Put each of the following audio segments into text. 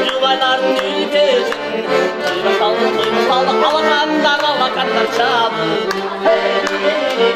Jubayların ülkesin Duymasaldı alakanlar çaldı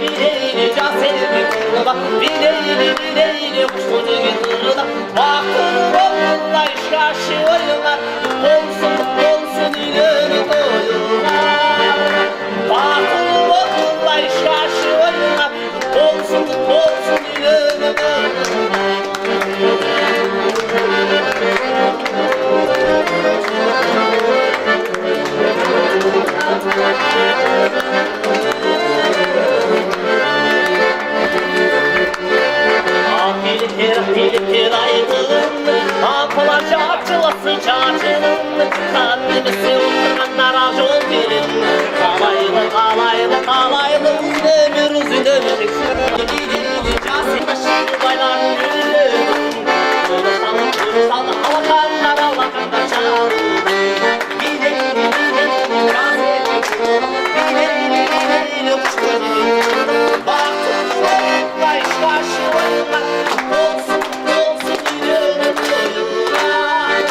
Bileyli can sevgi kırıda Bileyli kuşu kırıda Bakır oğullar işgaşı oyunlar Olsun ileri koyunlar Bakır oğullar işgaşı oyunlar Olsun ileri koyunlar Bilir aydın Apalar çarçılası çarçılın Kendimizi oturanlar acol bilin Kalaylı Uzun ömür Casim başı baylar gülün Kuyrusallı alakanlar çalın Bilin Casim Bilin kuşları Baktın olma iş karşılarına Olsun ileri koyunlar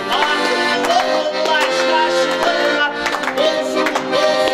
Baktın olma iş karşılarına Olsun ileri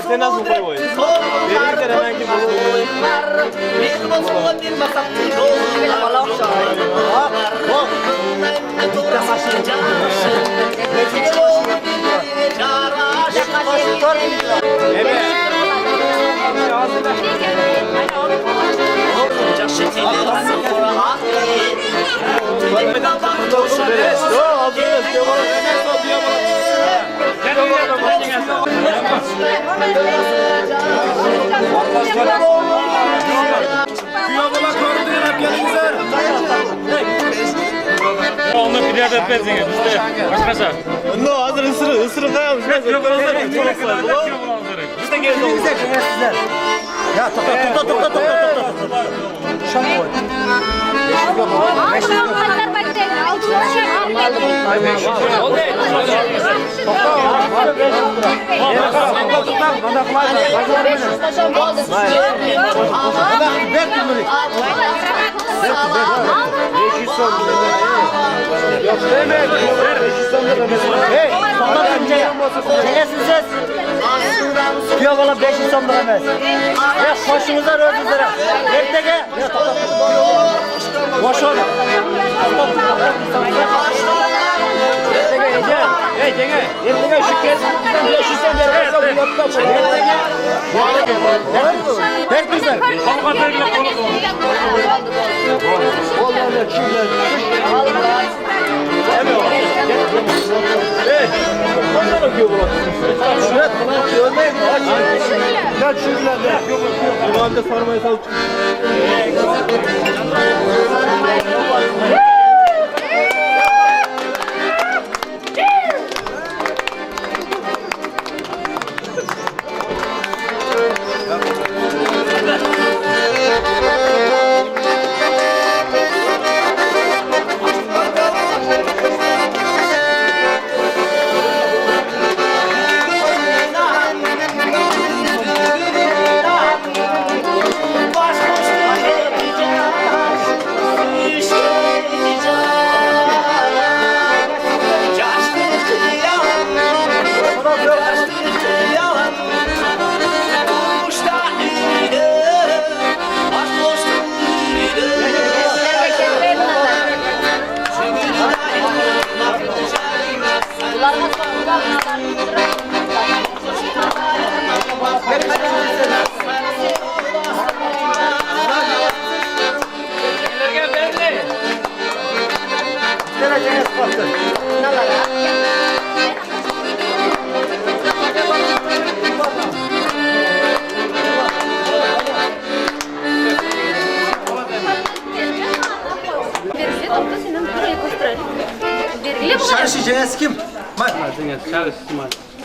Sen nasıl koy boyu? Verirken hemen ki bu. Bir bozulma bir masam Onu bir yerde öpmezsiniz. Başka no, hazır ısırı dayanmış. Biz de geldik. Ya topla. Şam koy. Hey, sonra önce siz. Yok oğlum 500 son vermez. Ya koşumuza rördüzlere. Ertege. Ya tamam. Boş ol. Hey Cenge. Ertege şu kez. 500 son vermez. Herkese. Kalkatayla konuş. Hey. Ondan okuyor bu. Şuraya tamam görmeyin mi? Aç. Gel şuralarda. Yok. Bu halde sarmayı sal. Şarşı kim?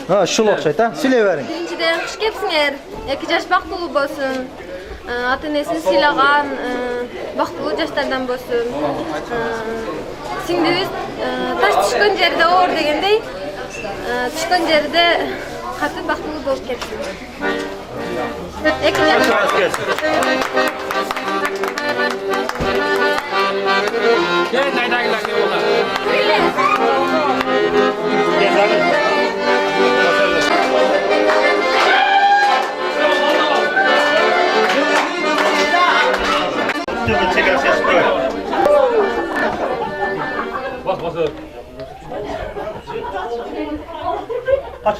Ha, şu lokşayt ha. Sileverin. Birinchiden xush kelibsizlar. Yakka yosh baxtli bo'lsin. Ota-onasini siylagan baxtli yoshlardan bo'lsin. Singlingiz tash tushgan yerda o'r deganday, tushgan yerda qattiq baxtli bo'lib ketsin. Gel naydagilar kelar. Bas. Aç.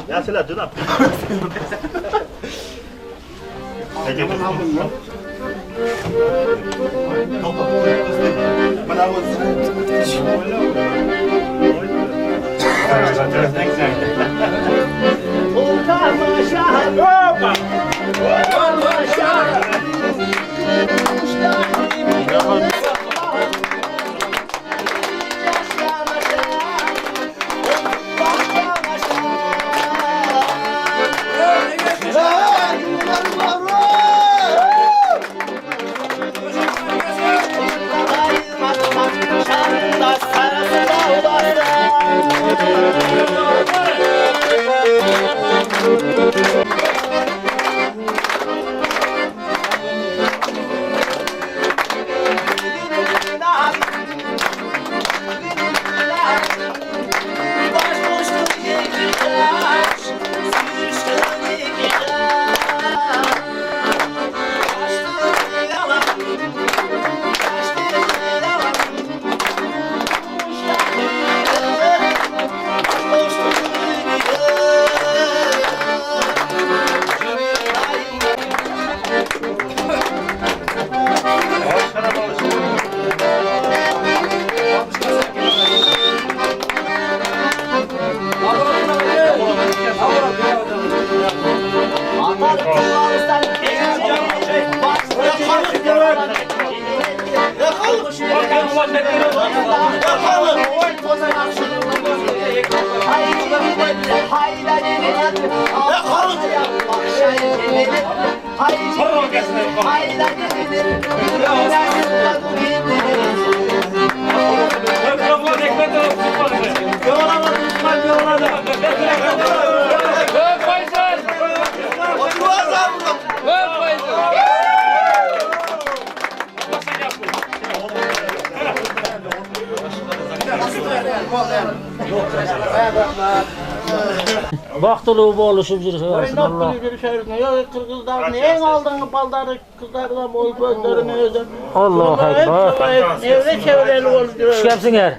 Ya söyle dur. Ece bu. Bana bu. Opa! Baktılığı boluşup жүрürsün Allah. Kırgızların en aldığın balları kızlardan boy gözlerini özür. Allah akbar. Evre çevreli olup Şükepsin er.